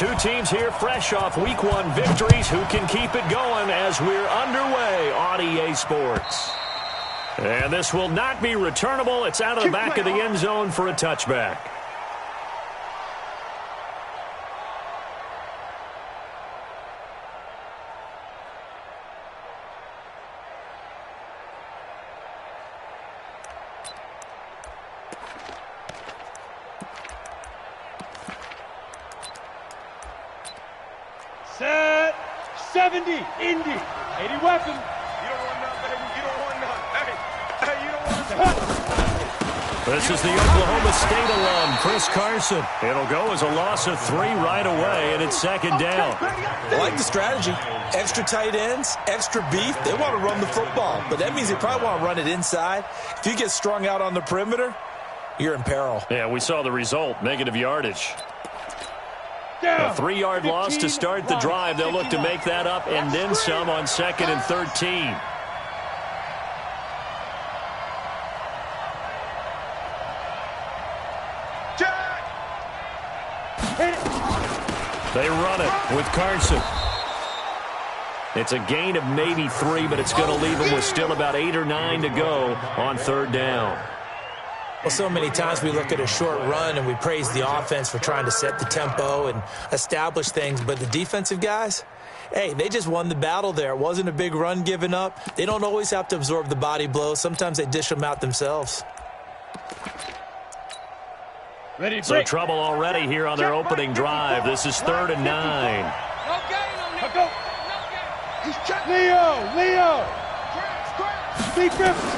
Two teams here fresh off Week 1 victories. Who can keep it going as we're underway on EA Sports? And this will not be returnable. It's out of the back of the end zone for a touchback. Set 70, Indy, 80 weapon. You don't want none, baby. You don't want none. Hey, you don't want none. This is the Oklahoma State alum, Chris Carson. It'll go as a loss of 3 right away, and it's second down. I like the strategy. Extra tight ends, extra beef. They want to run the football, but that means they probably want to run it inside. If you get strung out on the perimeter, you're in peril. Yeah, we saw the result, negative yardage. Down. A 3-yard loss to start the drive. They'll look to make that up and then some on 2nd and 13. They run it with Carson. It's a gain of maybe 3, but it's going to leave them with still about 8 or 9 to go on 3rd down. Well, so many times we look at a short run and we praise the offense for trying to set the tempo and establish things, but the defensive guys, hey, they just won the battle there. It wasn't a big run given up. They don't always have to absorb the body blows. Sometimes they dish them out themselves. Ready, So trouble already here on their opening drive. This is 3rd and 9. No gain on him. Go. He's checking. Leo. Lee Griffin.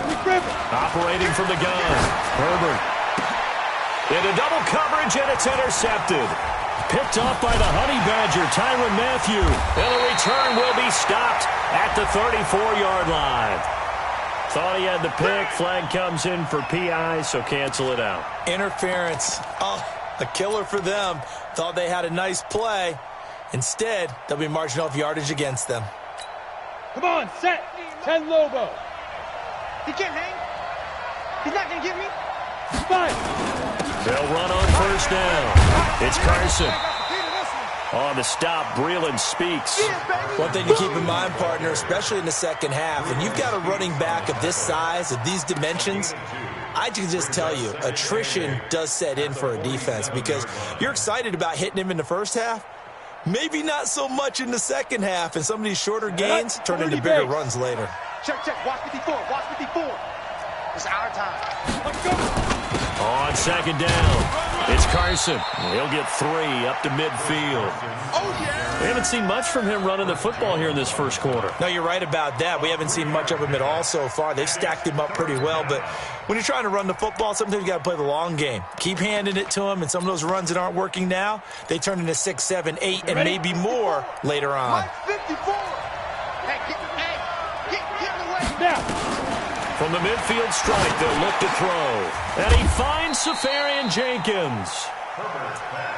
Operating from the gun. Herbert. Into double coverage, and it's intercepted. Picked off by the Honey Badger, Tyrann Mathieu. And the return will be stopped at the 34-yard line. Thought he had the pick. Flag comes in for PI, so cancel it out. Interference. Oh, a killer for them. Thought they had a nice play. Instead, they'll be marching off yardage against them. Come on, set. 10 Lobo. He can't hang. He's not going to get me. 5. They'll run on 1st down. It's Carson. On the stop, Breeland speaks. One thing to keep in mind, partner, especially in the second half, when you've got a running back of this size, of these dimensions, I can just tell you, attrition does set in for a defense because you're excited about hitting him in the first half. Maybe not so much in the second half, and some of these shorter gains turn into bigger runs later. Check. Watch 54. It's our time. Let's go. On 2nd down, it's Carson. He'll get 3 up to midfield. Oh, yeah. We haven't seen much from him running the football here in this first quarter. No, you're right about that. We haven't seen much of him at all so far. They've stacked him up pretty well, but when you're trying to run the football, sometimes you got to play the long game. Keep handing it to him, and some of those runs that aren't working now, they turn into 6, 7, 8, and maybe more later on. Mike 54. Hey, get in the way. Now. From the midfield strike, they'll look to throw. And he finds Safarian Jenkins.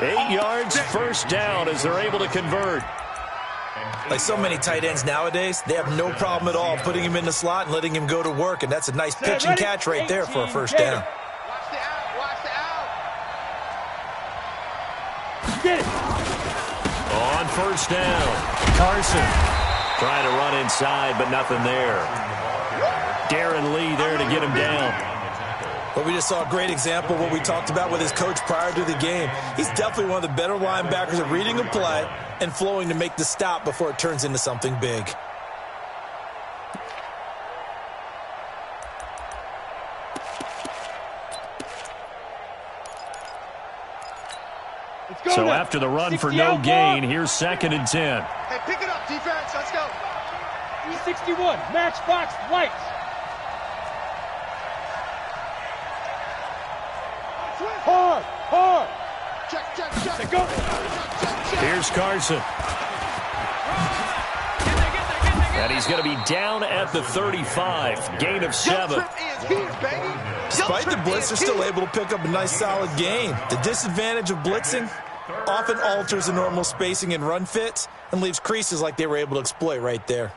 8 yards, 1st down as they're able to convert. Like so many tight ends nowadays, they have no problem at all putting him in the slot and letting him go to work, and that's a nice pitch and catch right there for a 1st down. Watch the out. Get it. On 1st down, Carson trying to run inside, but nothing there. Darren Lee there to get him down. Well, we just saw a great example of what we talked about with his coach prior to the game. He's definitely one of the better linebackers at reading a play and flowing to make the stop before it turns into something big. So after the run for no gain, here's 2nd and 10. Hey, pick it up, defense. Let's go. 361. Matchbox lights. Hard. Check. Go. Here's Carson. And he's going to be down at the 35. Gain of 7. Despite the blitz, they're still able to pick up a nice solid gain. The disadvantage of blitzing often alters the normal spacing and run fits and leaves creases like they were able to exploit right there.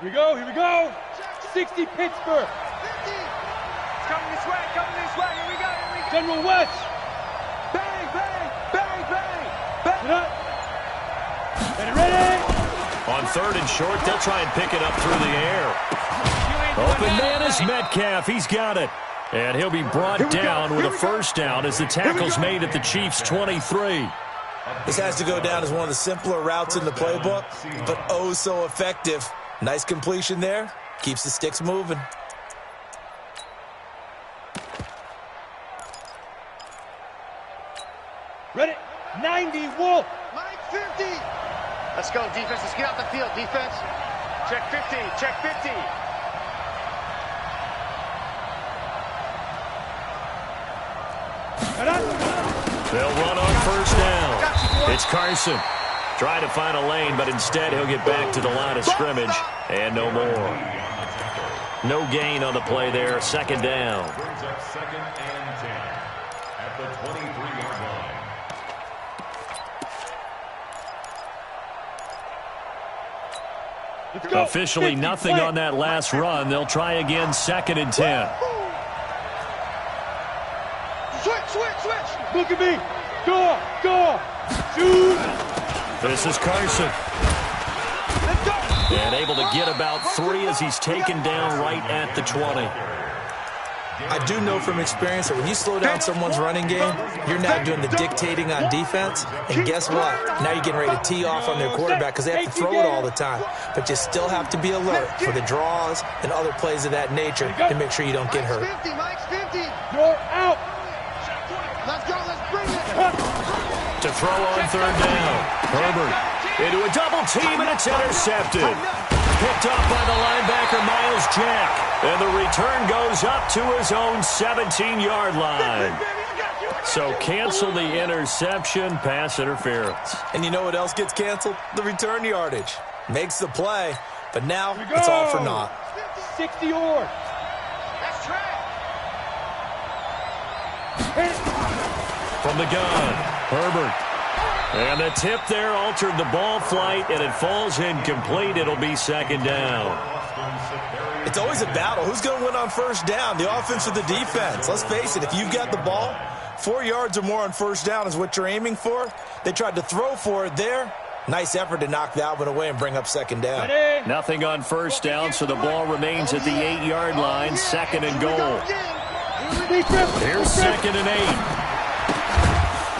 Here we go, here we go. 60 Pittsburgh. 50. It's coming this way, here we go, General West. Bang, bang, bang, bang, bang. Get up. Get it ready. On 3rd and short, they'll try and pick it up through the air. Open man is Metcalf. He's got it. And he'll be brought down with a first down as the tackle's made at the Chiefs' 23. This has to go down as one of the simpler routes in the playbook, but oh so effective. Nice completion there. Keeps the sticks moving. Ready. 90 Wolf. Mike 50. Let's go, defense. Let's get out the field, defense. Check 50, check 50. They'll run on first down. It's Carson. Trying to find a lane, but instead he'll get back to the line of scrimmage. And no more. No gain on the play there. 2nd down. Brings up 2nd and 10 at the 23-yard line. Officially nothing on that last run. They'll try again. 2nd and 10. Switch. Look at me. Go. Shoot. This is Carson. Let's go. And able to get about 3 as he's taken down right at the 20. I do know from experience that when you slow down someone's running game, you're now doing the dictating on defense. And guess what? Now you're getting ready to tee off on their quarterback because they have to throw it all the time. But you still have to be alert for the draws and other plays of that nature to make sure you don't get hurt. Mike's 50. You're out. Let's go, let's bring it. To throw on 3rd down. Herbert into a double team, and it's intercepted. Picked up by the linebacker, Miles Jack. And the return goes up to his own 17-yard line. So cancel the interception, pass interference. And you know what else gets canceled? The return yardage. Makes the play, but now it's all for naught. 60 Orr. That's track. From the gun, Herbert. And the tip there altered the ball flight, and it falls incomplete. It'll be 2nd down. It's always a battle. Who's going to win on first down, the offense or the defense? Let's face it, if you've got the ball, 4 yards or more on first down is what you're aiming for. They tried to throw for it there. Nice effort to knock that one away and bring up 2nd down. Nothing on first down, so the ball remains at the 8-yard line, 2nd and goal. Here's 2nd and 8.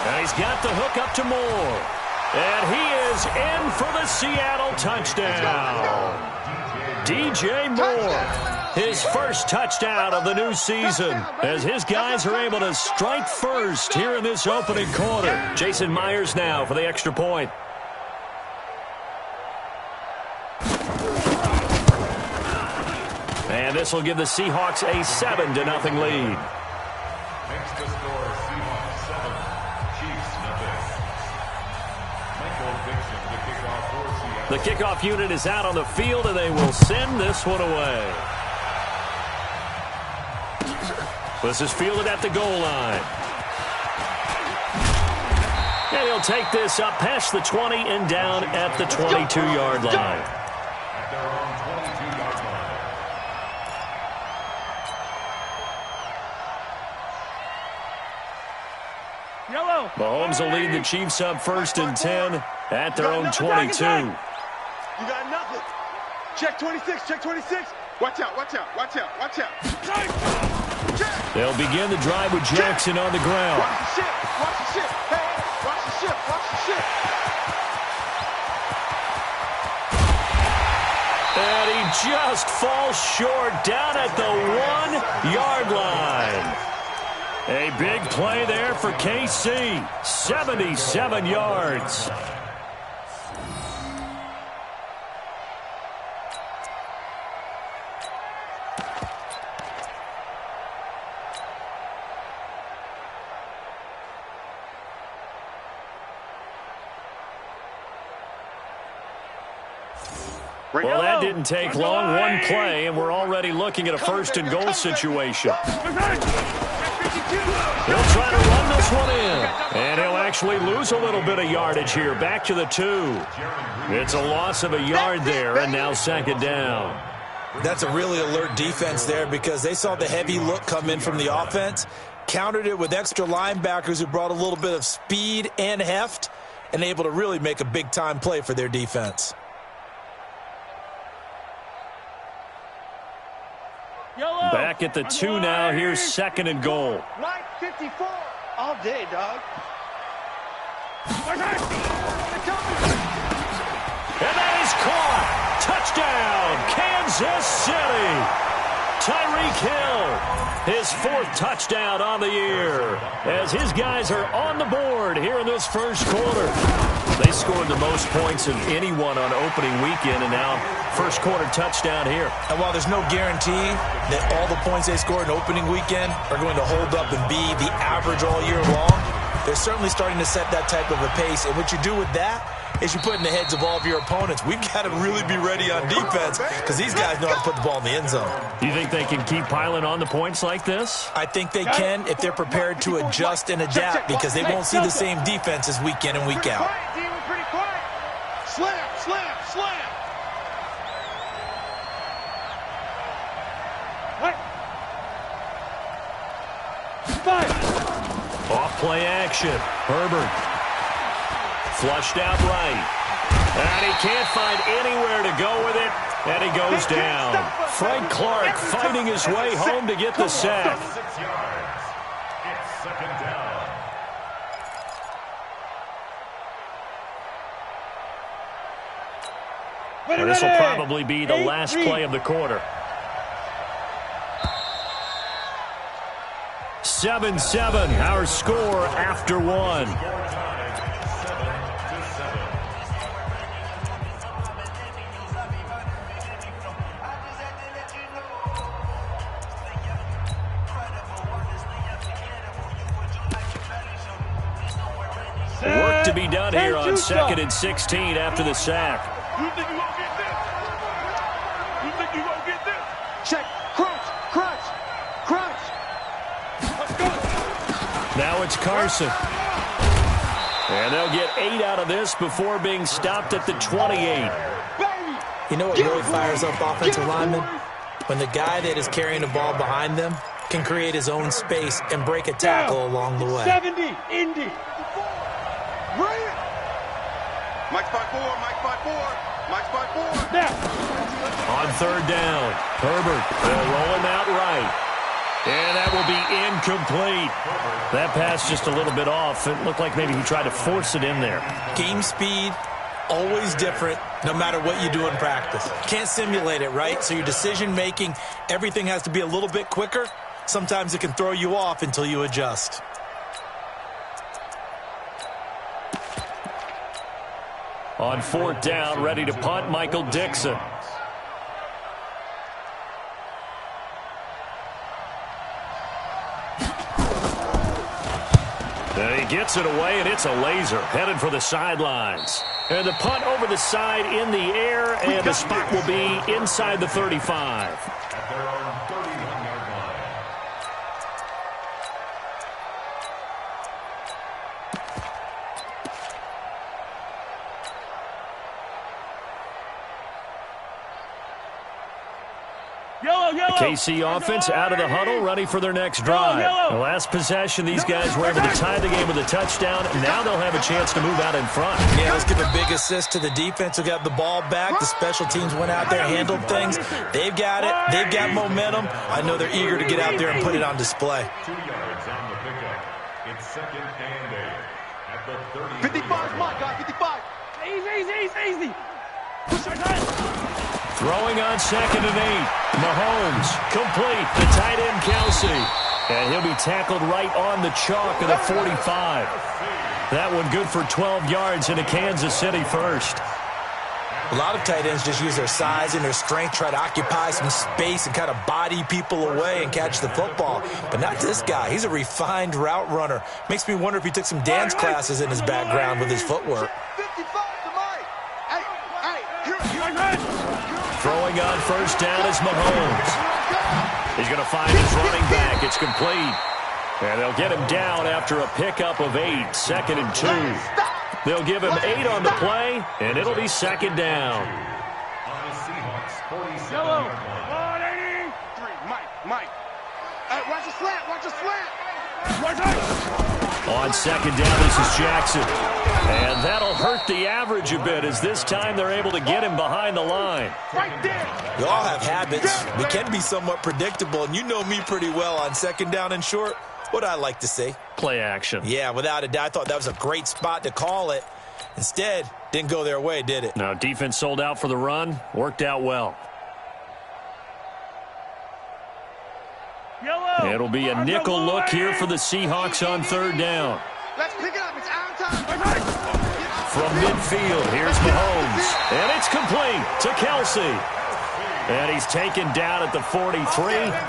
And he's got the hook up to Moore. And he is in for the Seattle touchdown. DJ Moore, his first touchdown of the new season, as his guys are able to strike first here in this opening quarter. Jason Myers now for the extra point. And this will give the Seahawks a 7-0 lead. Makes the score Seahawks 7, Chiefs nothing. Michael Dixon, the kickoff for Seattle. The kickoff unit is out on the field, and they will send this one away. This is fielded at the goal line. And he'll take this up past the 20 and down at the 22-yard line. At their own 22-yard line. Yellow. Mahomes will lead the Chiefs up 1st and 10 at their own 22. You got nothing. Check 26, check 26. Watch out, watch out, watch out, watch out. Check. They'll begin the drive with Jackson on the ground. Watch the ship, watch the ship. Hey, watch the ship, watch the ship. And he just falls short down at the 1-yard line. A big play there for KC. 77 yards. Well, that didn't take long. One play, and we're already looking at a 1st and goal situation. He'll try to run this one in. And he'll actually lose a little bit of yardage here. Back to the 2. It's a loss of a yard there, and now second down. That's a really alert defense there because they saw the heavy look come in from the offense, countered it with extra linebackers who brought a little bit of speed and heft, and able to really make a big-time play for their defense. Back at the 2 now. Here's second and goal. Right 54 all day, dog. And that is caught. Touchdown, Kansas City. Tyreek Hill, his 4th touchdown on the year, as his guys are on the board here in this first quarter. They scored the most points of anyone on opening weekend, and now first quarter touchdown here. And while there's no guarantee that all the points they scored in opening weekend are going to hold up and be the average all year long, they're certainly starting to set that type of a pace. And what you do with that is you put in the heads of all of your opponents, we've got to really be ready on defense because these guys know how to put the ball in the end zone. Do you think they can keep piling on the points like this? I think they can if they're prepared to adjust and adapt because they won't see the same defenses week in and week out. Pretty quiet. Slam, slam, slam. Off-play action. Herbert. Flushed out right. And he can't find anywhere to go with it. And he goes down. Frank Clark fighting his way home to get the sack. 6 yards. It's second down. And this will probably be the last play of the quarter. 7-7, our score after 1. Work to be done here on 2nd and 16 after the sack. You think you won't get this? You think you won't get this? Check. Crunch. Crunch. Crunch. Let's go. Now it's Carson. And they'll get 8 out of this before being stopped at the 28. You know what really fires up offensive linemen? When the guy that is carrying the ball behind them can create his own space and break a tackle along the way. 70, Indy. Bring it. Mike's by 4. Mike's by 4. Mike's by 4. Now. On 3rd down, Herbert will roll him out right. And that will be incomplete. That pass just a little bit off. It looked like maybe he tried to force it in there. Game speed, always different, no matter what you do in practice. Can't simulate it, right? So your decision-making, everything has to be a little bit quicker. Sometimes it can throw you off until you adjust. On 4th down, ready to punt, Michael Dixon. And he gets it away, and it's a laser, headed for the sidelines. And the punt over the side in the air, and the spot will be inside the 35. At their own 31-yard line. The KC offense out of the huddle, ready for their next drive. The last possession, these guys were able to tie the game with a touchdown. Now they'll have a chance to move out in front. Yeah, let's give a big assist to the defense who got the ball back. The special teams went out there, handled things. They've got it. They've got momentum. I know they're eager to get out there and put it on display. 2 yards on the pickup. It's 2nd and 8 at the 30. 55 is mine, guys. 55. Easy. Push your hand. Throwing on 2nd and 8. Mahomes, complete. The tight end, Kelsey. And he'll be tackled right on the chalk of the 45. That one good for 12 yards into Kansas City first. A lot of tight ends just use their size and their strength, try to occupy some space and kind of body people away and catch the football. But not this guy. He's a refined route runner. Makes me wonder if he took some dance classes in his background with his footwork. 55 to Mike. Hey, Throwing on 1st down is Mahomes. He's going to find his running back. It's complete. And they'll get him down after a pickup of 8, 2nd and 2. They'll give him 8 on the play, and it'll be 2nd down. On the Seahawks 47 Yellow. yard line. 3, Mike. Watch a slant, watch a slant. On 2nd down, this is Jackson. And that'll hurt the average a bit as this time they're able to get him behind the line. Right there. We all have habits. We can be somewhat predictable, and you know me pretty well on 2nd down and short. What I like to see. Play action. Yeah, without a doubt. I thought that was a great spot to call it. Instead, didn't go their way, did it? Now, defense sold out for the run. Worked out well. Yellow. It'll be a nickel look here for the Seahawks on 3rd down. Let's pick it up. It's our time. From midfield, here's Mahomes. And it's complete to Kelsey. And he's taken down at the 43,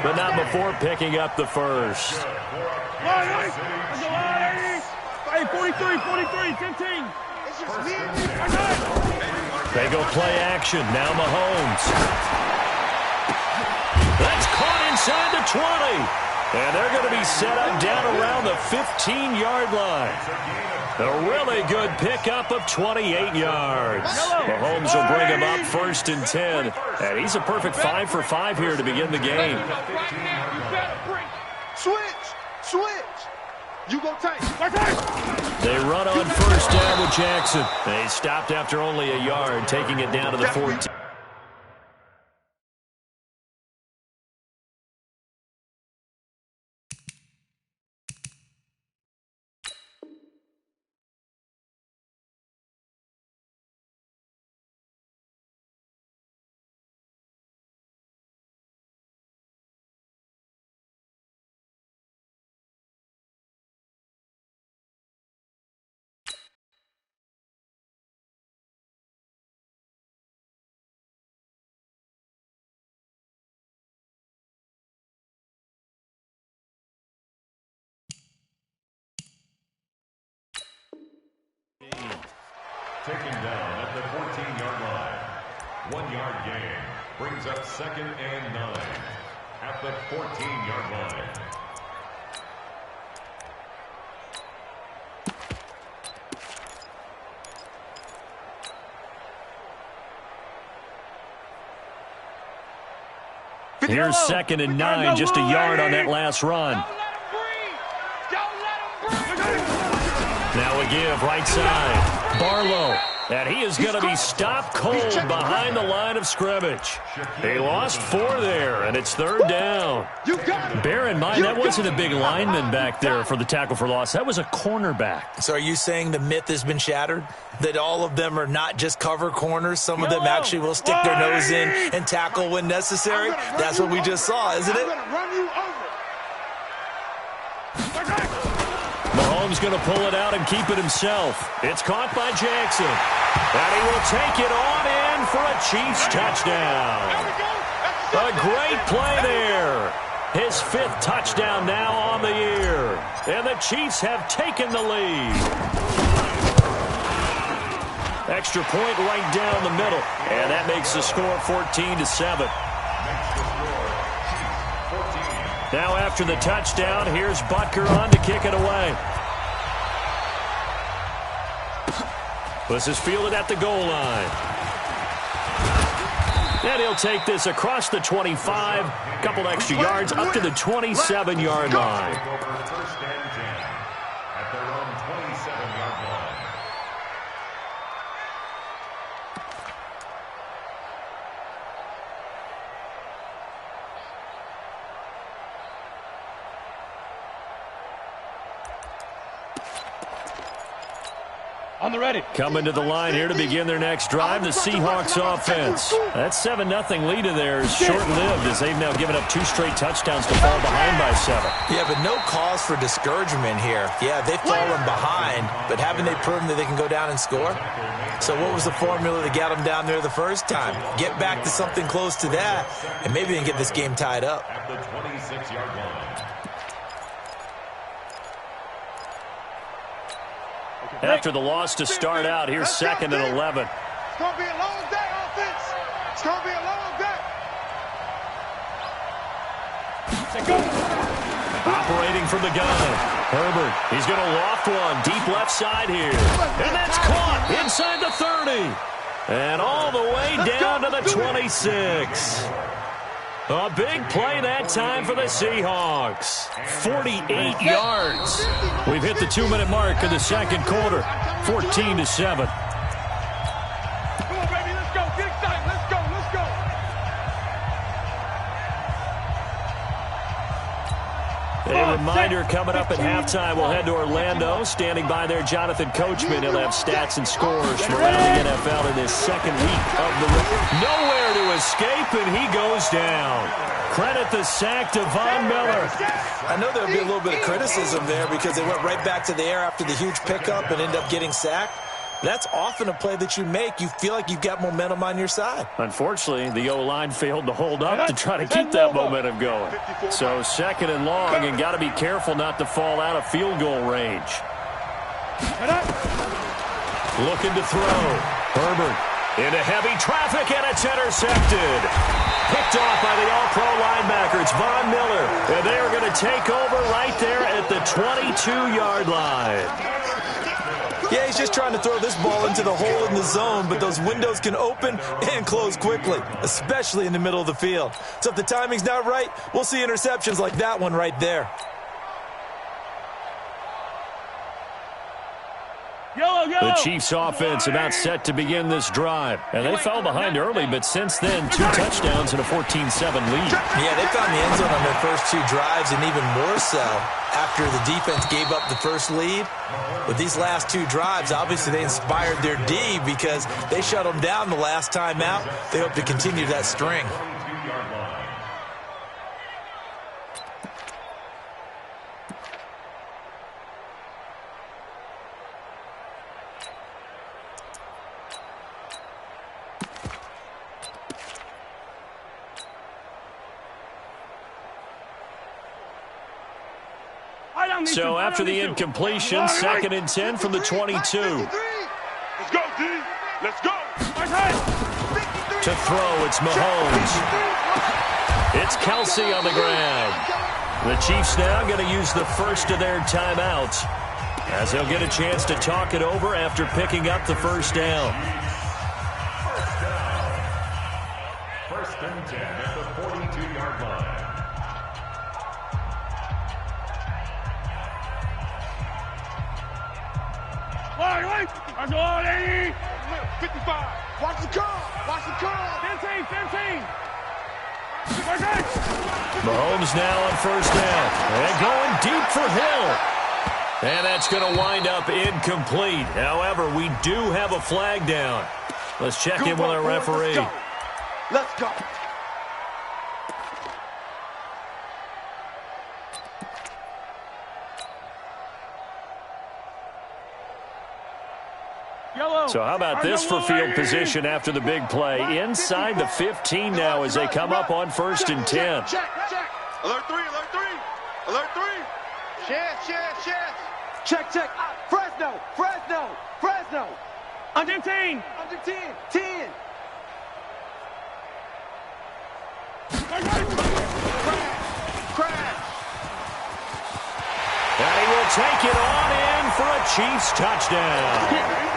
but not before picking up the first. Hey, 43, 15. It's just me and you. They go play action. Now Mahomes. That's caught inside the 20. And they're going to be set up down around the 15-yard line. A really good pickup of 28 yards. Mahomes will bring him up 1st and 10. And he's a perfect 5 for 5 here to begin the game. Switch. You go tight. They run on 1st down with Jackson. They stopped after only a yard, taking it down to the 14. Taken down at the 14-yard line. 1-yard gain. Brings up 2nd and 9 at the 14-yard line. Here's 2nd and 9, just a yard on that last run. Now a give, right side. Barlow. And he is going to be stopped cold behind the line of scrimmage. He lost 4 there, and it's 3rd down. Bear in mind, that wasn't a big lineman back there for the tackle for loss. That was a cornerback. So are you saying the myth has been shattered? That all of them are not just cover corners? Some of them actually will stick their nose in and tackle when necessary? That's what we just saw, isn't it? Mahomes going to pull it out and keep it himself. It's caught by Jackson. And he will take it on in for a Chiefs touchdown. A great play there. His 5th touchdown now on the year. And the Chiefs have taken the lead. Extra point right down the middle. And that makes the score 14-7. Now after the touchdown, here's Butker on to kick it away. This is fielded at the goal line. And he'll take this across the 25, couple extra yards up to the 27-yard line. First and 10 at their own 27-yard line. On the ready. Coming to the line here to begin their next drive, the Seahawks offense. That 7-0 lead of theirs short-lived as they've now given up 2 straight touchdowns to fall behind by 7. Yeah, but no cause for discouragement here. Yeah, they've fallen behind, but haven't they proven that they can go down and score? So what was the formula to get them down there the first time? Get back to something close to that, and maybe they can get this game tied up. At the 26-yard line. After the loss to start out, here's 2nd and 11. It's going to be a long day, offense. It's going to be a long day. Say go. Operating from the gun. Herbert, he's going to loft one deep left side here. And that's caught inside the 30. And all the way down to the 26. A big play that time for the Seahawks. 48 yards. We've hit the 2-minute mark of the second quarter. 14-7. Come on, baby, let's go. Get excited. Let's go. Let's go. A reminder coming up at halftime. We'll head to Orlando. Standing by there, Jonathan Coachman. He'll have stats and scores from around the NFL in this second week of the nowhere to escape, and he goes down. Credit the sack to Von Miller. I know there'll be a little bit of criticism there because they went right back to the air after the huge pickup and ended up getting sacked. That's often a play that you make. You feel like you've got momentum on your side. Unfortunately, the O-line failed to hold up to try to keep that momentum going. So second and long, and got to be careful not to fall out of field goal range. Looking to throw. Herbert into heavy traffic, and it's intercepted. Picked off by the All-Pro linebacker. It's Von Miller. And they are going to take over right there at the 22-yard line. Yeah, he's just trying to throw this ball into the hole in the zone, but those windows can open and close quickly, especially in the middle of the field. So if the timing's not right, we'll see interceptions like that one right there. The Chiefs offense about set to begin this drive. And they fell behind early, but since then, 2 touchdowns and a 14-7 lead. Yeah, they found the end zone on their first 2 drives, and even more so after the defense gave up the first lead. With these last 2 drives, obviously they inspired their D because they shut them down the last time out. They hope to continue that string. So after the incompletion, 2nd and 10 from the 22. Let's go, D. Let's go. To throw, it's Mahomes. It's Kelsey on the ground. The Chiefs now going to use the first of their timeouts, as they'll get a chance to talk it over after picking up the first down. First and 10 at the 42-yard line. Let's go, lady. 55. Watch the curl. Watch the curl. 15. Mahomes now on first down. And going deep for Hill. And that's going to wind up incomplete. However, we do have a flag down. Let's check in with our referee. Let's go. So how about this for field position after the big play? Inside the 15 now as they come up on 1st and 10. Check. Alert 3. Alert 3. Check. Fresno. Under 10. 10. Crash. And he will take it on in for a Chiefs touchdown.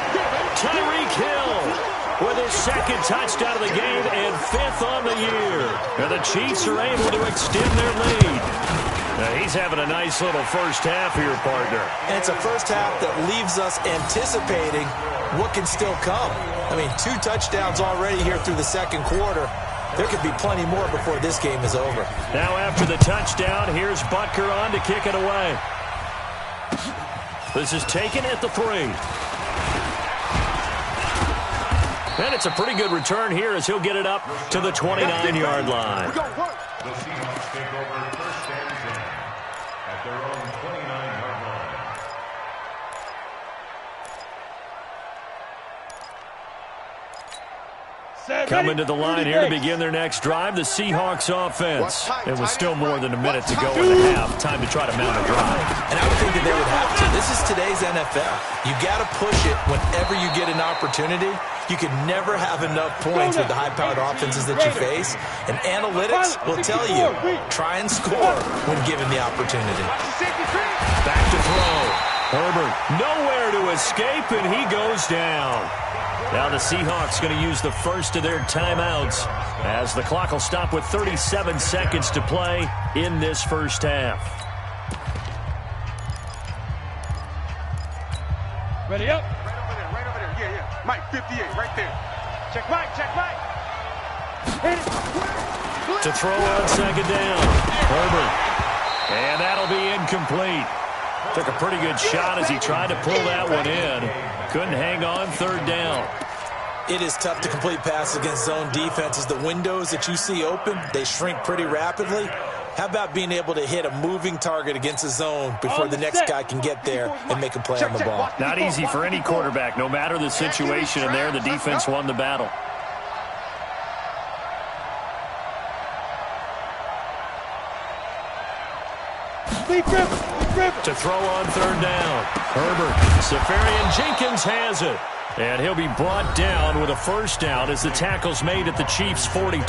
Tyreek Hill with his 2nd touchdown of the game and 5th on the year. And the Chiefs are able to extend their lead. Now he's having a nice little first half here, partner. And it's a first half that leaves us anticipating what can still come. I mean, 2 touchdowns already here through the second quarter. There could be plenty more before this game is over. Now after the touchdown, here's Butker on to kick it away. This is taken at the 3. And it's a pretty good return here as he'll get it up to the 29-yard line. The Seahawks take over first and 10 at their own 29-yard line. Coming to the line here to begin their next drive, the Seahawks offense. It was still more than a minute to go in the half. Time to try to mount a drive. And I would think that they would have to. This is today's NFL. You got to push it whenever you get an opportunity. You can never have enough points with the high-powered offenses that you face. And analytics will tell you, try and score when given the opportunity. Back to throw. Herbert nowhere to escape, and he goes down. Now the Seahawks going to use the first of their timeouts as the clock will stop with 37 seconds to play in this first half. Ready up. Right over there. Yeah. Mike, 58, right there. Check Mike. Hit it. To throw on second down. Herbert. And that'll be incomplete. Took a pretty good shot as he tried to pull that one in. Couldn't hang on third down. It is tough to complete passes against zone defenses. The windows that you see open, they shrink pretty rapidly. How about being able to hit a moving target against a zone before the next guy can get there and make a play on the ball? Not easy for any quarterback. No matter the situation in there, the defense won the battle. To throw on third down. Herbert. Safarian Jenkins has it. And he'll be brought down with a first down as the tackle's made at the Chiefs' 42.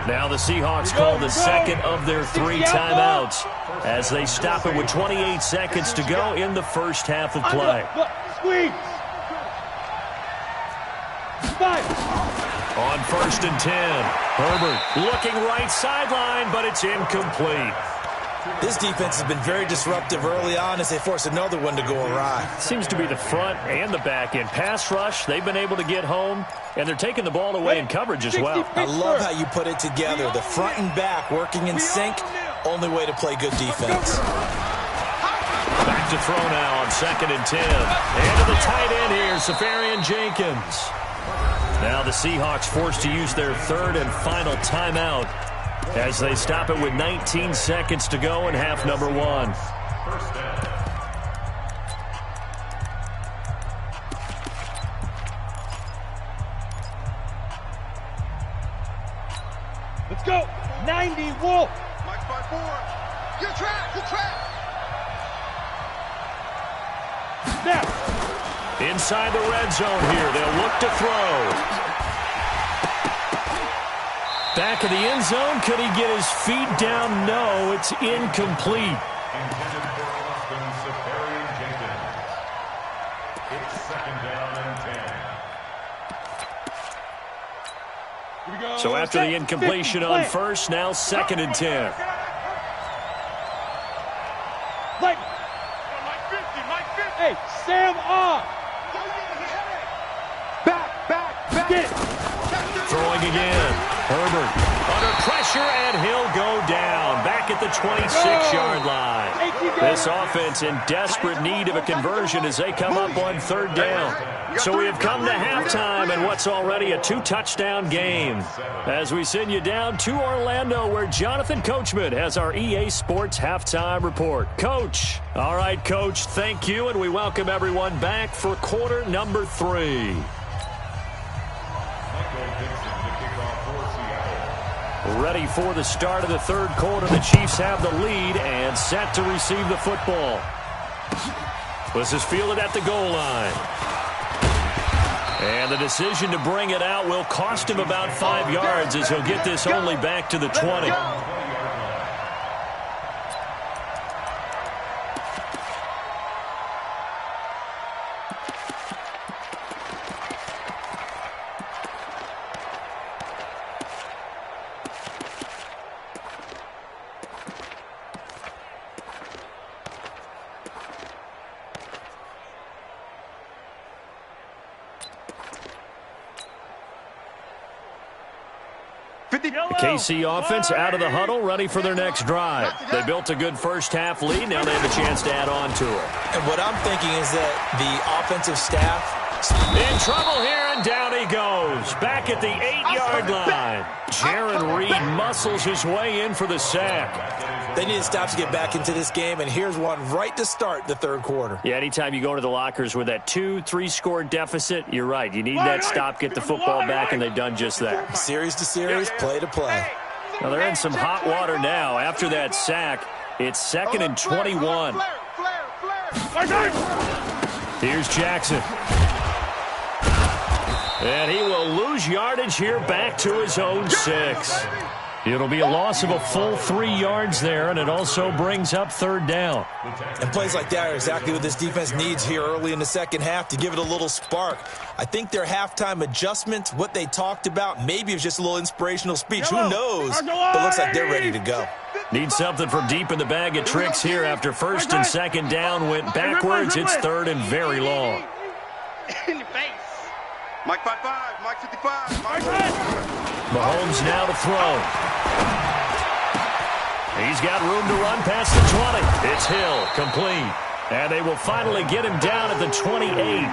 Now the Seahawks call the second of their 3 timeouts as they stop it with 28 seconds to go in the first half of play. On first and 10, Herbert looking right sideline, but it's incomplete. This defense has been very disruptive early on as they force another one to go awry. Seems to be the front and the back end. Pass rush, they've been able to get home, and they're taking the ball away in coverage as well. I love how you put it together. The front and back working in sync, only way to play good defense. Back to throw now on second and 10. And to the tight end here, Safarian Jenkins. Now the Seahawks forced to use their third and final timeout as they stop it with 19 seconds to go in half number 1. Let's go. 90 Wolf. Mike 5-4. Good track. Now. Inside the red zone here, they'll look to throw. Back of the end zone, could he get his feet down? No, it's incomplete. Intended for Austin Safarian Jenkins. It's second down and 10. Here we go. So after the incompletion on first, now second and 10. Like, Mike 50. hey, Sam on. Back. Get it. Throwing again. Herbert under pressure, and he'll go down. Back at the 26-yard line. This offense in desperate need of a conversion as they come up on third down. So we have come to halftime in what's already a 2-touchdown game. As we send you down to Orlando, where Jonathan Coachman has our EA Sports halftime report. Coach. All right, Coach, thank you, and we welcome everyone back for quarter number 3. Ready for the start of the third quarter. The Chiefs have the lead and set to receive the football. This is fielded at the goal line. And the decision to bring it out will cost him about 5 yards as he'll get this only back to the 20. KC offense out of the huddle, ready for their next drive. They built a good first-half lead. Now they have a chance to add on to it. And what I'm thinking is that the offensive staff... In trouble here, and down he goes. Back at the 8-yard line. Jaron Reed muscles his way in for the sack. They need to stop to get back into this game, and here's one right to start the third quarter. Yeah, anytime you go to the lockers with that 2-3 score deficit, you're right. You need that stop, get the football back, and they've done just that. Series to series, play to play. Now they're in some hot water now. After that sack, it's 2nd and 21. Here's Jackson. And he will lose yardage here back to his own 6. It'll be a loss of a full 3 yards there, and it also brings up 3rd down. And plays like that are exactly what this defense needs here early in the second half to give it a little spark. I think their halftime adjustments, what they talked about, maybe it was just a little inspirational speech. Who knows? But it looks like they're ready to go. Need something from deep in the bag of tricks here after 1st and 2nd down went backwards. It's 3rd and very long. In your face. Mike 5-5, Mike 55, Mike. Mahomes now to throw. He's got room to run past the 20. It's Hill, complete. And they will finally get him down at the 28. A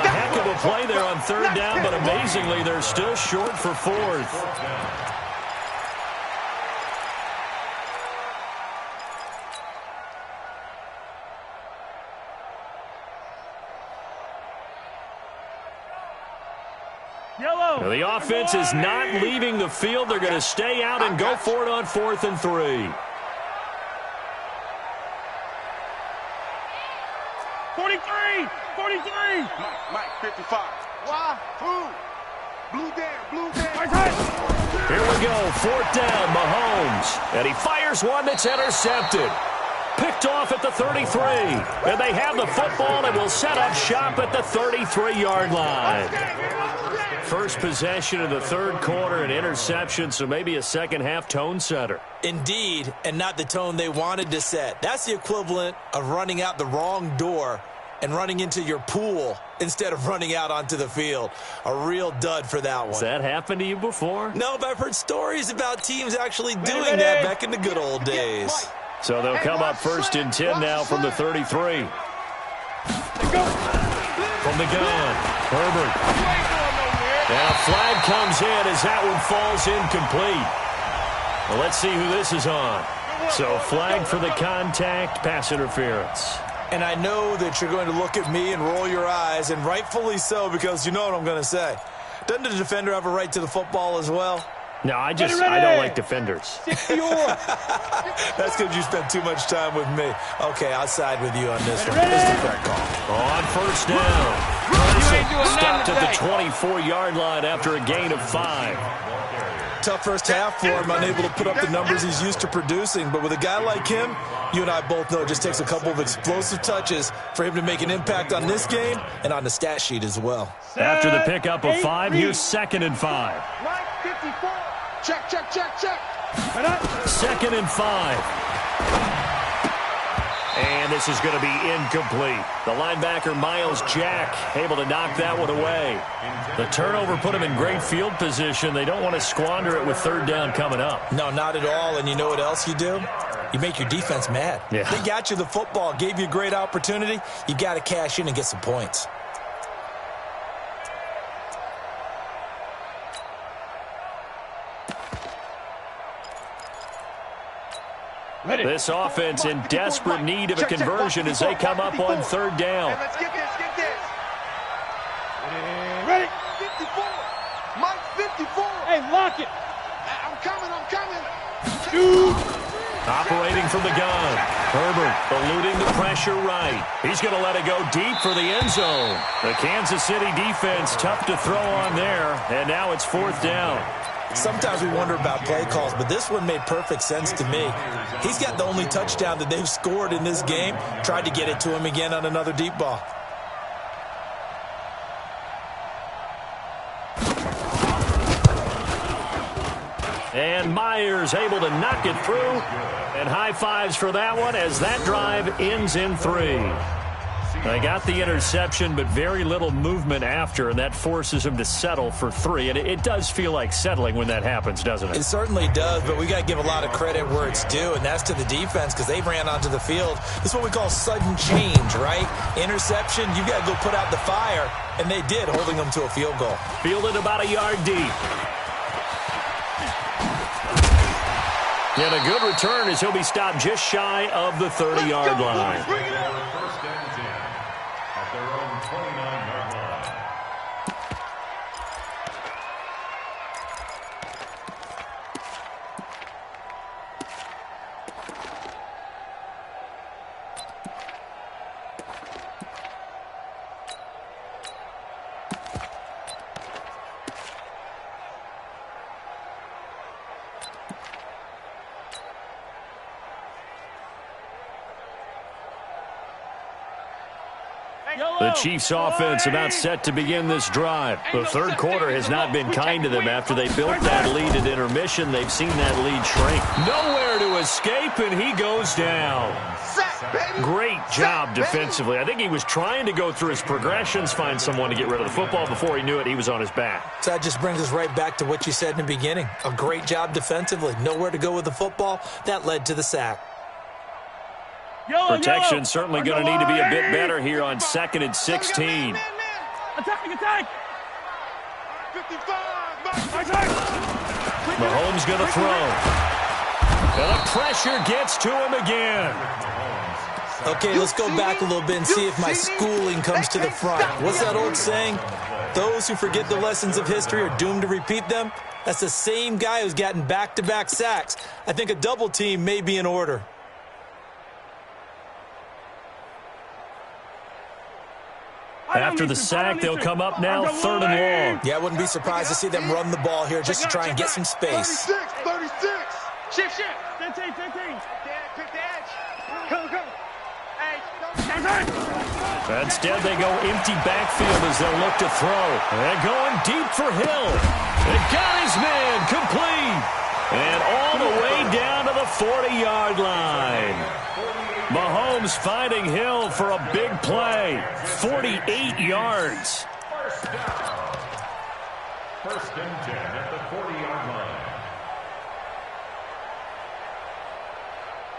heck of a play there on 3rd down, but amazingly, they're still short for 4th. Now, the offense is not leaving the field. They're going to stay out and go for it on 4th and 3. 43! Mike 55. Why? Who? Blue down. Here we go, 4th down, Mahomes. And he fires one that's intercepted. Picked off at the 33. And they have the football and will set up shop at the 33-yard line. First possession of the 3rd quarter, an interception, so maybe a second-half tone setter. Indeed, and not the tone they wanted to set. That's the equivalent of running out the wrong door and running into your pool instead of running out onto the field. A real dud for that one. Has that happened to you before? No, but I've heard stories about teams actually doing that back in the good old days. So they'll come up 1st and 10 now from the 33. From the gun, Herbert. And a flag comes in as that one falls incomplete. Well, let's see who this is on. So flag for the contact, pass interference. And I know that you're going to look at me and roll your eyes, and rightfully so, because you know what I'm going to say. Doesn't the defender have a right to the football as well? No, I don't like defenders. That's because you spent too much time with me. Okay, I'll side with you on this one. It's a fair call. On 1st down. Stopped at the 24-yard line after a gain of 5. Tough first half for him, unable to put up the numbers he's used to producing. But with a guy like him, you and I both know it just takes a couple of explosive touches for him to make an impact on this game and on the stat sheet as well. After the pickup of 5, here's 2nd and 5. Mike 54. Check. 2nd and 5. And this is going to be incomplete. The linebacker, Miles Jack, able to knock that one away. The turnover put him in great field position. They don't want to squander it with 3rd down coming up. No, not at all. And you know what else you do? You make your defense mad. Yeah. They got you the football, gave you a great opportunity. You got to cash in and get some points. This offense in desperate need of a conversion as they come up on 3rd down. Let's get this. Ready? 54. Mike 54. Hey, lock it. I'm coming. Shoot. Operating from the gun. Herbert eluding the pressure right. He's going to let it go deep for the end zone. The Kansas City defense tough to throw on there. And now it's 4th down. Sometimes we wonder about play calls, but this one made perfect sense to me. He's got the only touchdown that they've scored in this game. Tried to get it to him again on another deep ball. And Myers able to knock it through. And high fives for that one as that drive ends in 3. They got the interception, but very little movement after, and that forces him to settle for 3. And it does feel like settling when that happens, doesn't it? It certainly does, but we got to give a lot of credit where it's due, and that's to the defense because they ran onto the field. This is what we call sudden change, right? Interception, you got to go put out the fire, and they did, holding them to a field goal. Fielded about a yard deep. And a good return as he'll be stopped just shy of the 30-yard line. First and 10 at their own 29-yard line. The Chiefs offense about set to begin this drive. The third quarter has not been kind to them after they built that lead at intermission. They've seen that lead shrink. Nowhere to escape, and he goes down. Great job defensively. I think he was trying to go through his progressions, find someone to get rid of the football. Before he knew it, he was on his back. So that just brings us right back to what you said in the beginning. A great job defensively. Nowhere to go with the football. That led to the sack. Protection certainly going to need to be a bit better here on 2nd and 16. Attack! 55! Mahomes going to throw. And the pressure gets to him again. Okay, let's go back a little bit and see if my schooling comes to the front. What's that old saying? Those who forget the lessons of history are doomed to repeat them. That's the same guy who's gotten back-to-back sacks. I think a double team may be in order. After the sack, they'll come up now 3rd and long. Yeah, I wouldn't be surprised to see them run the ball here just to try and get some space. 36! Shift! 15! Quick the edge! Go! Hey! Instead, they go empty backfield as they'll look to throw. They're going deep for Hill. They got his man complete. And all the way down to the 40-yard line. Mahomes finding Hill for a big play. 48 yards. First and 10 at the 40-yard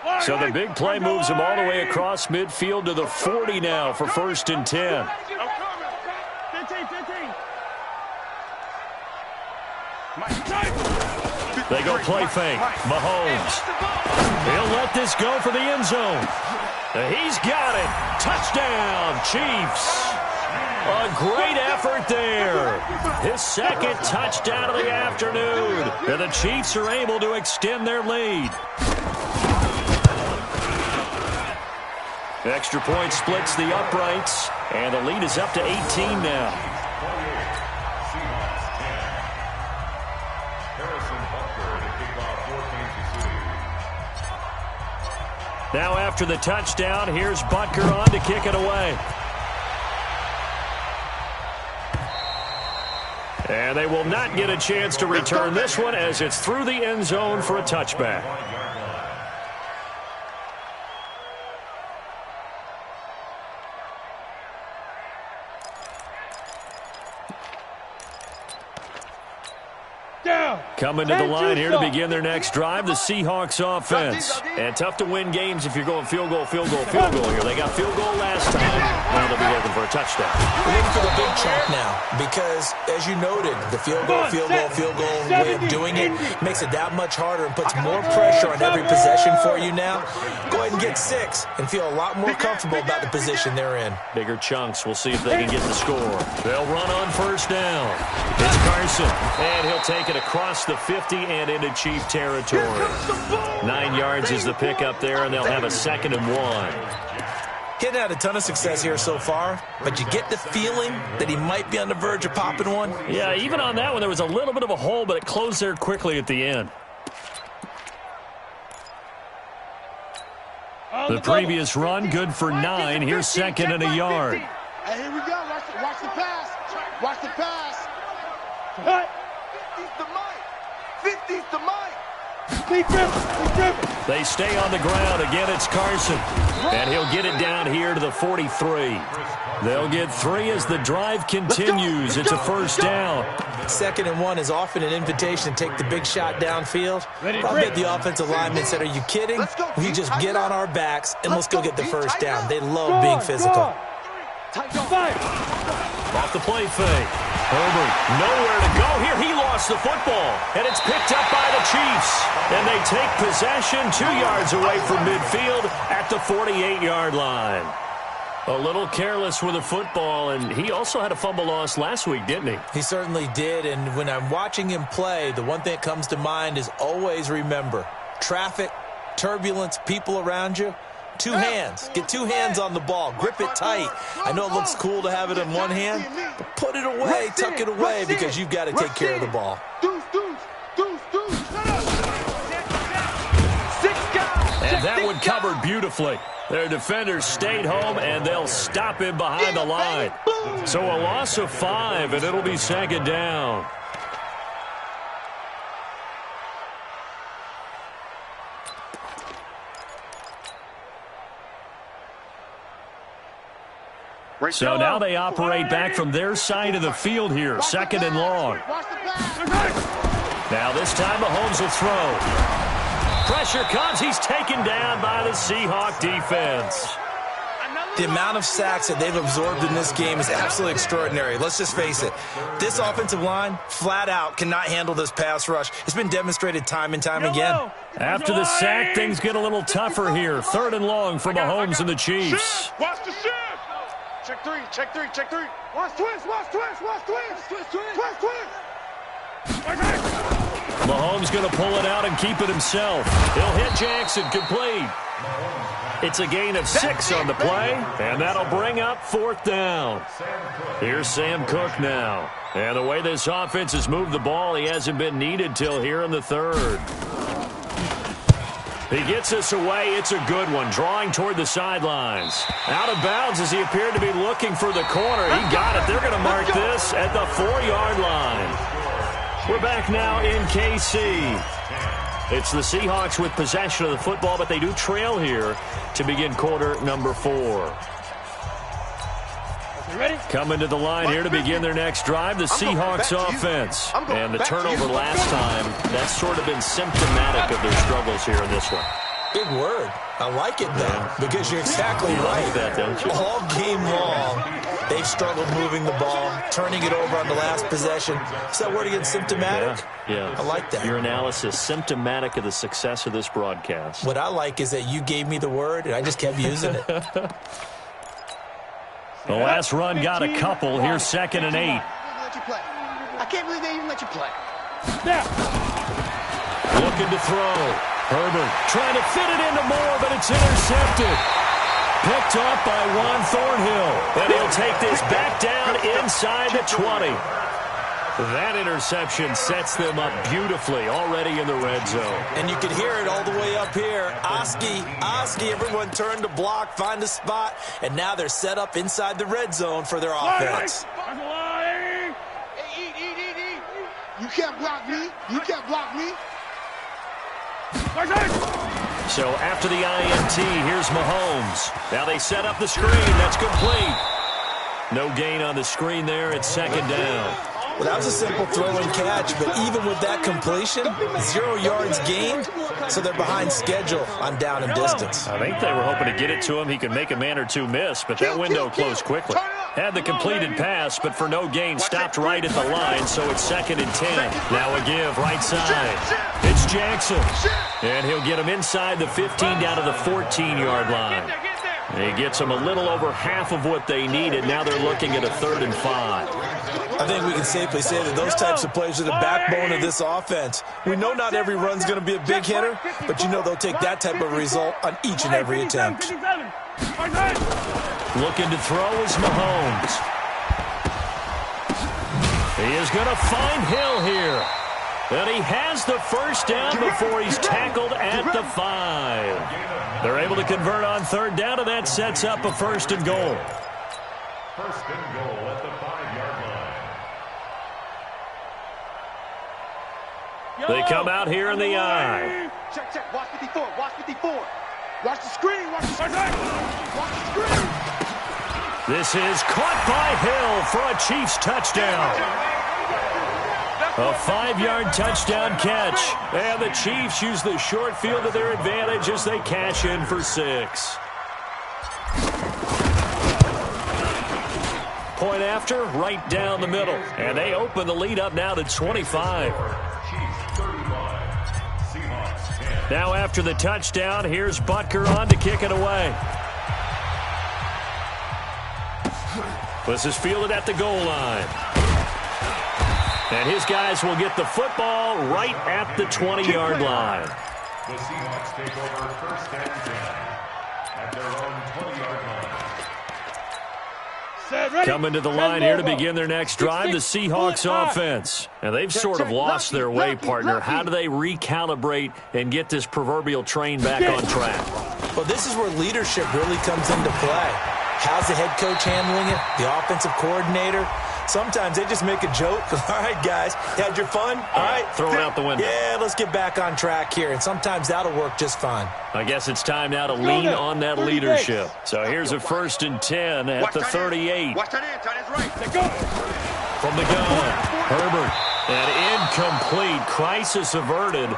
line. So the big play moves him all the way across midfield to the 40 now for 1st and 10. 15! They go play fake. Mahomes. He'll let this go for the end zone. He's got it. Touchdown, Chiefs. A great effort there. His 2nd touchdown of the afternoon. And the Chiefs are able to extend their lead. Extra point splits the uprights. And the lead is up to 18 now. Now after the touchdown, here's Butker on to kick it away. And they will not get a chance to return this one as it's through the end zone for a touchback. Coming to the line here to begin their next drive, the Seahawks offense. And tough to win games if you're going field goal here. They got field goal last time. Now they'll be looking for a touchdown. We're looking for the big chunk now because, as you noted, the field goal way of doing it makes it that much harder and puts more pressure on every possession for you now. Go ahead and get 6 and feel a lot more comfortable about the position they're in. Bigger chunks. We'll see if they can get the score. They'll run on 1st down. It's Carson, and he'll take it across the 50 and into Chief territory. 9 yards is the pickup there, and they'll have a 2nd and 1. He's had a ton of success here so far, but you get the feeling that he might be on the verge of popping one. Yeah, even on that one, there was a little bit of a hole, but it closed there quickly at the end. The previous run, good for 9. Here's 2nd and a yard. Hey, here we go. Watch the pass. Watch the pass. 50's the mic. 50's the mic. They stay on the ground. Again, it's Carson. And he'll get it down here to the 43. They'll get 3 as the drive continues. It's a 1st down. 2nd and 1 is often an invitation to take the big shot downfield. I bet the offensive lineman said, are you kidding? We just get on our backs and let's go get the 1st down. They love being physical. Off the play fake. Herbert, nowhere to go here. He lost the football, and it's picked up by the Chiefs. Chiefs. And they take possession 2 yards away from midfield at the 48-yard line. A little careless with the football, and he also had a fumble loss last week, didn't he? He certainly did, and when I'm watching him play, the one thing that comes to mind is always remember, traffic, turbulence, people around you, 2 hands. Get 2 hands on the ball. Grip it tight. I know it looks cool to have it in one hand, but put it away, tuck it away, because you've got to take care of the ball. And that one covered beautifully. Their defenders stayed home, and they'll stop him behind the line. So a loss of 5, and it'll be 2nd down. So now they operate back from their side of the field here, 2nd and long. Now this time Mahomes will throw. Pressure comes. He's taken down by the Seahawks defense. The amount of sacks that they've absorbed in this game is absolutely extraordinary. Let's just face it. This offensive line, flat out, cannot handle this pass rush. It's been demonstrated time and time again. After the sack, things get a little tougher here. 3rd and long for Mahomes and the Chiefs. Watch the shift. Check 3, check 3, check 3. Watch twist, watch twist, watch twist. Twist, twist, twist. Mahomes going to pull it out and keep it himself. He'll hit Jackson, complete. It's a gain of 6 on the play, and that'll bring up 4th down. Here's Sam Cook now. And the way this offense has moved the ball, he hasn't been needed till here in the 3rd. He gets us away. It's a good one, drawing toward the sidelines. Out of bounds as he appeared to be looking for the corner. He got it. They're going to mark this at the 4-yard line. We're back now in KC. It's the Seahawks with possession of the football, but they do trail here to begin quarter number 4. Coming to the line here to begin their next drive, the Seahawks offense. And the turnover last time, that's sort of been symptomatic of their struggles here in this one. Big word. I like it, though, because you're exactly right. Like that, don't you? All game long, they've struggled moving the ball, turning it over on the last possession. Is that word again, symptomatic? Yeah. I like that. Your analysis, symptomatic of the success of this broadcast. What I like is that you gave me the word, and I just kept using it. The last run got a couple. Here's 2nd and 8. I can't believe they even let you play. Looking to throw. Herbert trying to fit it into Moore, but it's intercepted. Picked up by Juan Thornhill. And he'll take this back down inside the 20. That interception sets them up beautifully already in the red zone. And you can hear it all the way up here. Oski, everyone turned to block, find a spot, and now they're set up inside the red zone for their offense. Hey, eat. You can't block me. You can't block me. So after the INT, here's Mahomes. Now they set up the screen. That's complete. No gain on the screen there. It's 2nd down. Well, that was a simple throw and catch, but even with that completion, 0 yards gained, so they're behind schedule on down and distance. I think they were hoping to get it to him. He could make a man or two miss, but that window closed quickly. Had the completed pass, but for no gain, stopped right at the line, so it's 2nd and 10. Now a give, right side. It's Jackson, and he'll get him inside the 15 down to the 14-yard line. He gets them a little over half of what they needed. Now they're looking at a 3rd and 5. I think we can safely say that those types of plays are the backbone of this offense. We know not every run's going to be a big hitter, but you know they'll take that type of result on each and every attempt. Looking to throw is Mahomes. He is going to find Hill here. And he has the 1st down before he's tackled at the 5. They're able to convert on 3rd down, and that sets up a 1st and goal. 1st and goal at the 5-yard line. They come out here in the eye. Check. Watch 54. Watch 54. Watch the screen. Watch the screen. Watch the screen. This is caught by Hill for a Chiefs touchdown. A 5-yard touchdown catch. And the Chiefs use the short field to their advantage as they cash in for 6. Point after, right down the middle. And they open the lead up now to 25. Chiefs 35, Now after the touchdown, here's Butker on to kick it away. This is fielded at the goal line. And his guys will get the football right at the 20-yard line. The Seahawks take over first and 10 at their own 20-yard line. Coming to the line here to begin their next drive, the Seahawks offense. And they've sort of lost their way, partner. How do they recalibrate and get this proverbial train back on track? Well, this is where leadership really comes into play. How's the head coach handling it? The offensive coordinator? Sometimes they just make a joke. All right, guys, had your fun? All right. Throw it out the window. Yeah, let's get back on track here. And sometimes that'll work just fine. I guess it's time now to lean on that leadership. So here's a 1st and 10 at the 38. Watch that inside, it's right. Let's go. From the gun, Herbert. And incomplete. Crisis averted.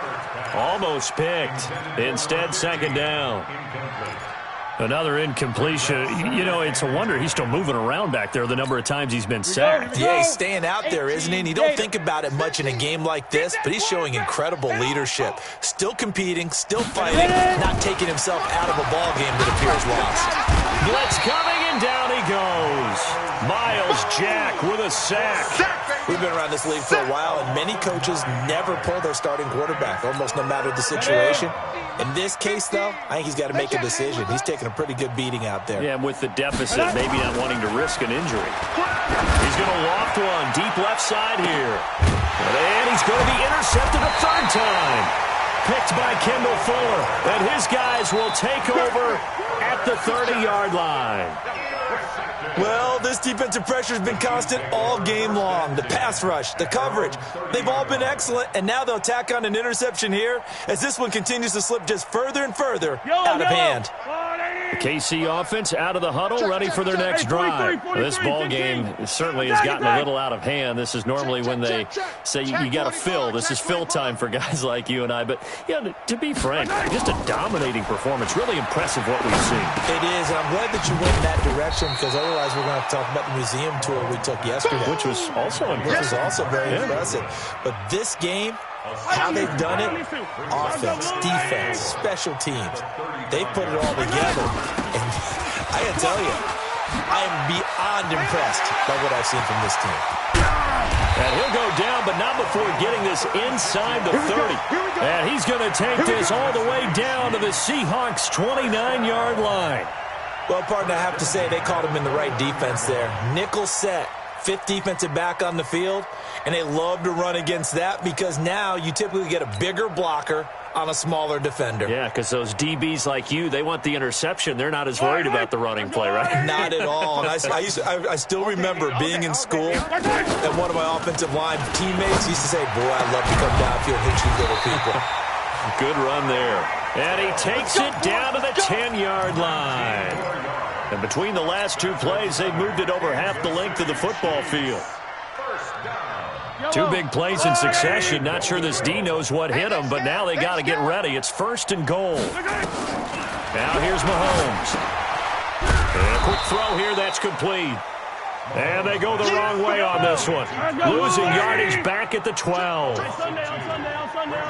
Almost picked. Instead, second down. Another incompletion. You know, it's a wonder he's still moving around back there the number of times he's been sacked. Yeah, he's staying out there, isn't he? And you don't think about it much in a game like this, but he's showing incredible leadership. Still competing, still fighting, not taking himself out of a ball game that appears lost. Blitz coming, and down he goes. Miles Jack with a sack. We've been around this league for a while, and many coaches never pull their starting quarterback, almost no matter the situation. In this case, though, I think he's got to make a decision. He's taking a pretty good beating out there. Yeah, with the deficit, maybe not wanting to risk an injury. He's going to loft one deep left side here. And he's going to be intercepted a third time. Picked by Kendall Fuller. And his guys will take over at the 30-yard line. Well, this defensive pressure has been constant all game long. The pass rush, the coverage, they've all been excellent, and now they'll tack on an interception here as this one continues to slip just further and further out of hand. The KC offense out of the huddle, ready for their next drive. This ball game certainly has gotten a little out of hand. This is normally when they say you got to fill. This is fill time for guys like you and I. But, yeah, to be frank, just a dominating performance. Really impressive what we've seen. It is, and I'm glad that you went in that direction because otherwise we're going to have to talk about the museum tour we took yesterday. Which was also impressive. Which was also very impressive. But this game, how they've done it, offense, defense, special teams, they put it all together. And I got to tell you, I am beyond impressed by what I've seen from this team. And he'll go down, but not before getting this inside the 30. And he's going to take this all the way down to the Seahawks' 29-yard line. Well, partner, I have to say they called him in the right defense there. Nickel set, fifth defensive back on the field, and they love to run against that because now you typically get a bigger blocker on a smaller defender. Yeah, because those DBs like you, they want the interception. They're not as worried about the running play, right? Not at all. And I still remember being in school, and one of my offensive line teammates used to say, boy, I'd love to come downfield and hit you little people. Good run there. And he takes it down to the 10-yard line. And between the last two plays, they've moved it over half the length of the football field. Two big plays in succession. Not sure this D knows what hit him, but now they got to get ready. It's 1st and goal. Now here's Mahomes. And a quick throw here, that's complete. And they go the wrong way on this one. Losing yardage back at the 12.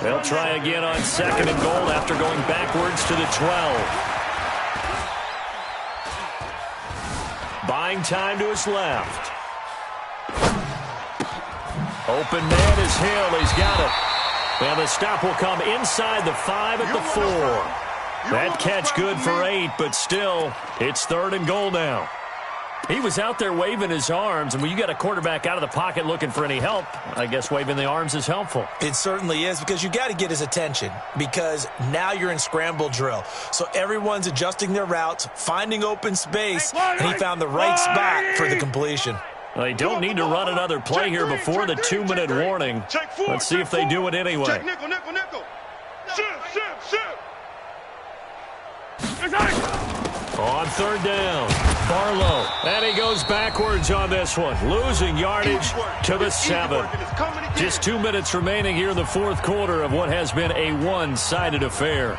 They'll try again on 2nd and goal after going backwards to the 12. Buying time to his left. Open man is Hill. He's got it. And the stop will come inside the 5 at the 4. That catch good for 8, but still, it's 3rd and goal now. He was out there waving his arms, and when you got a quarterback out of the pocket looking for any help, I guess waving the arms is helpful. It certainly is, because you got to get his attention, because now you're in scramble drill. So everyone's adjusting their routes, finding open space, and he found the right spot for the completion. Well, they don't need to run another play here before the 2-minute warning. Let's see if they do it anyway. Check nickel, nickel, nickel. Shift. On 3rd down, Barlow. And he goes backwards on this one. Losing yardage to the 7. Just 2 minutes remaining here in the 4th quarter of what has been a one-sided affair.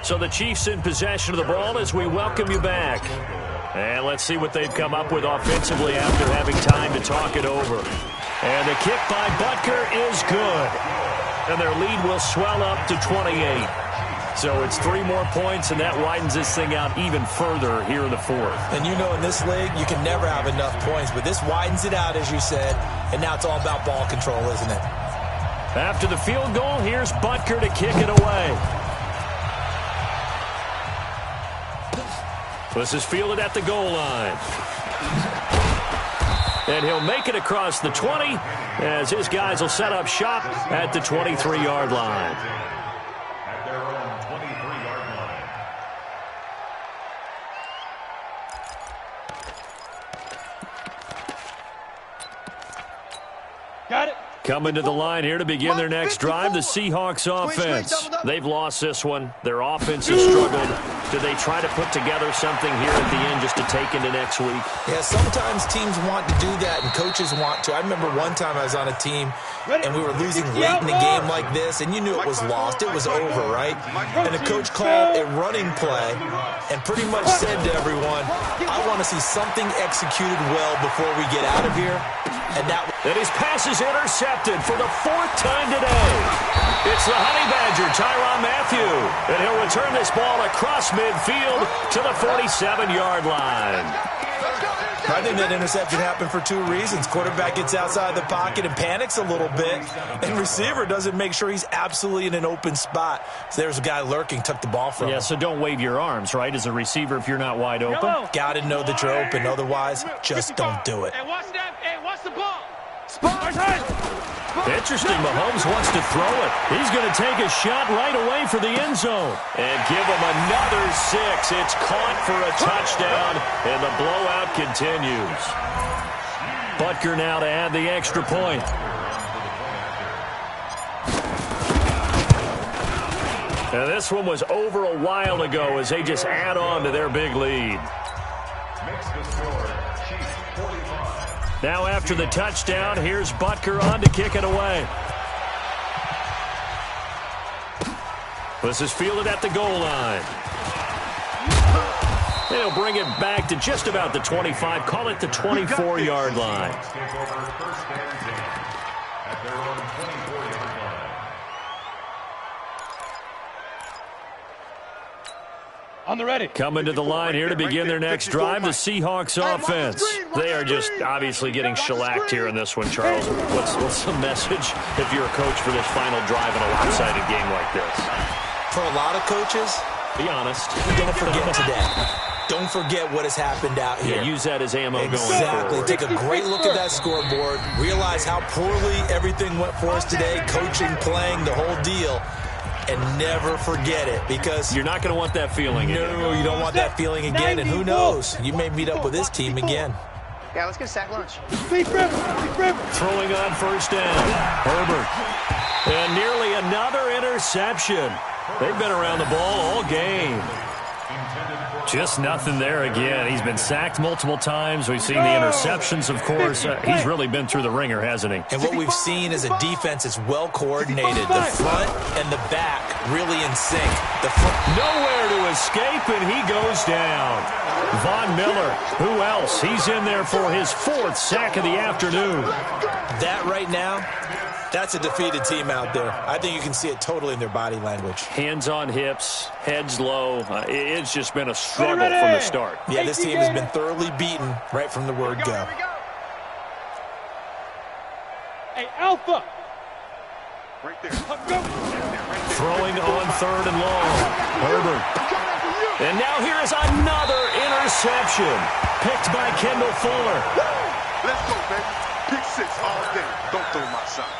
So the Chiefs in possession of the ball as we welcome you back. And let's see what they've come up with offensively after having time to talk it over. And the kick by Butker is good. And their lead will swell up to 28. So it's 3 more points, and that widens this thing out even further here in the fourth. And you know in this league, you can never have enough points, but this widens it out, as you said, and now it's all about ball control, isn't it? After the field goal, here's Butker to kick it away. This is fielded at the goal line. And he'll make it across the 20 as his guys will set up shop at the 23-yard line. At their own 23-yard line. Got it. Coming to the line here to begin their next drive, the Seahawks offense. They've lost this one. Their offense has struggled. Do they try to put together something here at the end just to take into next week? Yeah, sometimes teams want to do that and coaches want to. I remember one time I was on a team and we were losing late in the game like this, and you knew it was lost. It was over, right? And the coach called a running play and pretty much said to everyone, I want to see something executed well before we get out of here. And his pass is intercepted for the 4th time today. It's the Honey Badger, Tyrann Mathieu. And he'll return this ball across midfield to the 47-yard line. I think that interception happened for 2 reasons. Quarterback gets outside the pocket and panics a little bit, and receiver doesn't make sure he's absolutely in an open spot. So there's a guy lurking, took the ball from him. Yeah, so don't wave your arms, right, as a receiver if you're not wide open. Got to know that you're open. Otherwise, just don't do it. Hey, watch that. Hey, watch the ball. Interesting, Mahomes wants to throw it. He's going to take a shot right away for the end zone. And give him another 6. It's caught for a touchdown, and the blowout continues. Butker now to add the extra point. Now this one was over a while ago as they just add on to their big lead. Makes the score, Chiefs 45. Now after the touchdown, here's Butker on to kick it away. This is fielded at the goal line. They'll bring it back to just about the 25, call it the 24-yard line. Take over 1st and 10 at their own 24-yard line. On the ready. Coming to the line here to begin their next drive, the Seahawks offense. They are just obviously getting shellacked here in this one, Charles. What's the message if you're a coach for this final drive in a lopsided game like this? For a lot of coaches, be honest. Don't forget today. Don't forget what has happened out here. Yeah, use that as ammo going Exactly. forward. Take a great look at that scoreboard. Realize how poorly everything went for us today. Coaching, playing, the whole deal. And never forget it, because you're not going to want that feeling again. No, you don't want that feeling again. And who knows? You may meet up with this team again. Yeah, let's get a sack lunch. Throwing on 1st down. Herbert. And nearly another interception. They've been around the ball all game. Just nothing there again. He's been sacked multiple times. We've seen the interceptions, of course. He's really been through the ringer, hasn't he? And what we've seen is a defense that's well coordinated. The front and the back really in sync. The front nowhere to escape, and he goes down. Von Miller, who else? He's in there for his 4th sack of the afternoon. That right now, that's a defeated team out there. I think you can see it totally in their body language. Hands on hips, heads low. It's just been a struggle from the start. Yeah, this team has been thoroughly beaten right from the word go. Hey, Alpha. Right there. Throwing on 3rd and long. Herbert. And now here is another interception. Picked by Kendall Fuller. Let's go, baby. Pick 6 all day. Don't throw my shot.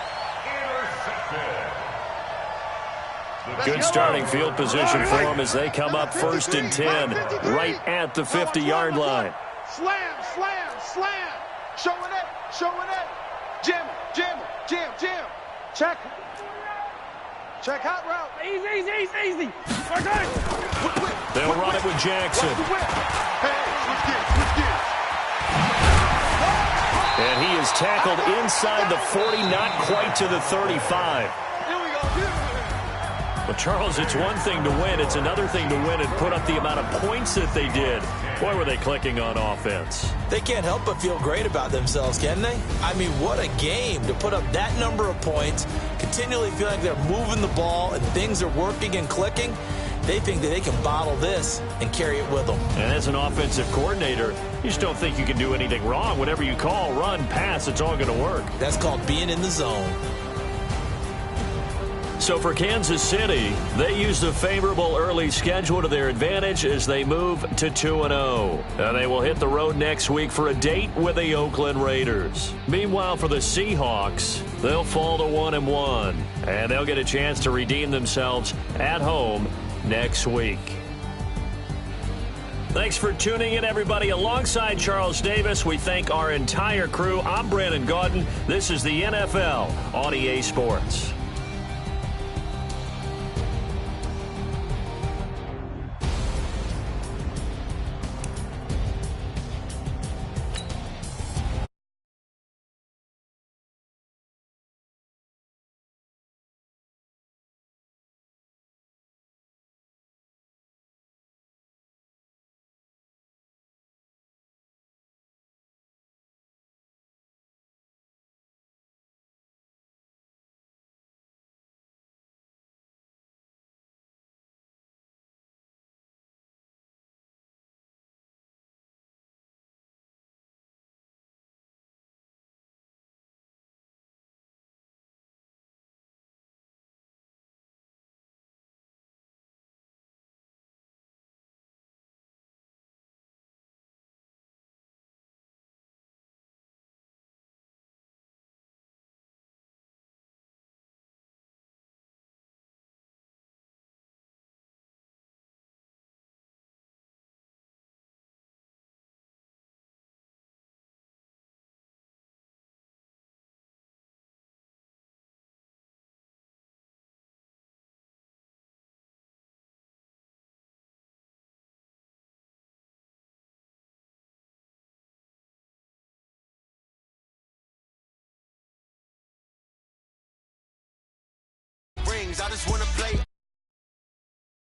Good starting field position for them as they come up 1st and 10, right at the 50-yard line. Slam, slam, slam. Showing it, showing it. Jam, jam, jam, jam. Check. Check hot route. Easy. They'll run it with Jackson. Hey, switch gears. And he is tackled inside the 40, not quite to the 35. Well, Charles, it's one thing to win. It's another thing to win and put up the amount of points that they did. Boy, were they clicking on offense. They can't help but feel great about themselves, can they? I mean, what a game to put up that number of points, continually feel like they're moving the ball and things are working and clicking. They think that they can bottle this and carry it with them. And as an offensive coordinator, you just don't think you can do anything wrong. Whatever you call, run, pass, it's all going to work. That's called being in the zone. So for Kansas City, they used a favorable early schedule to their advantage as they move to 2-0. And they will hit the road next week for a date with the Oakland Raiders. Meanwhile, for the Seahawks, they'll fall to 1-1. And they'll get a chance to redeem themselves at home next week. Thanks for tuning in, everybody. Alongside Charles Davis, we thank our entire crew. I'm Brandon Gaudin. This is the NFL on EA Sports. I just wanna play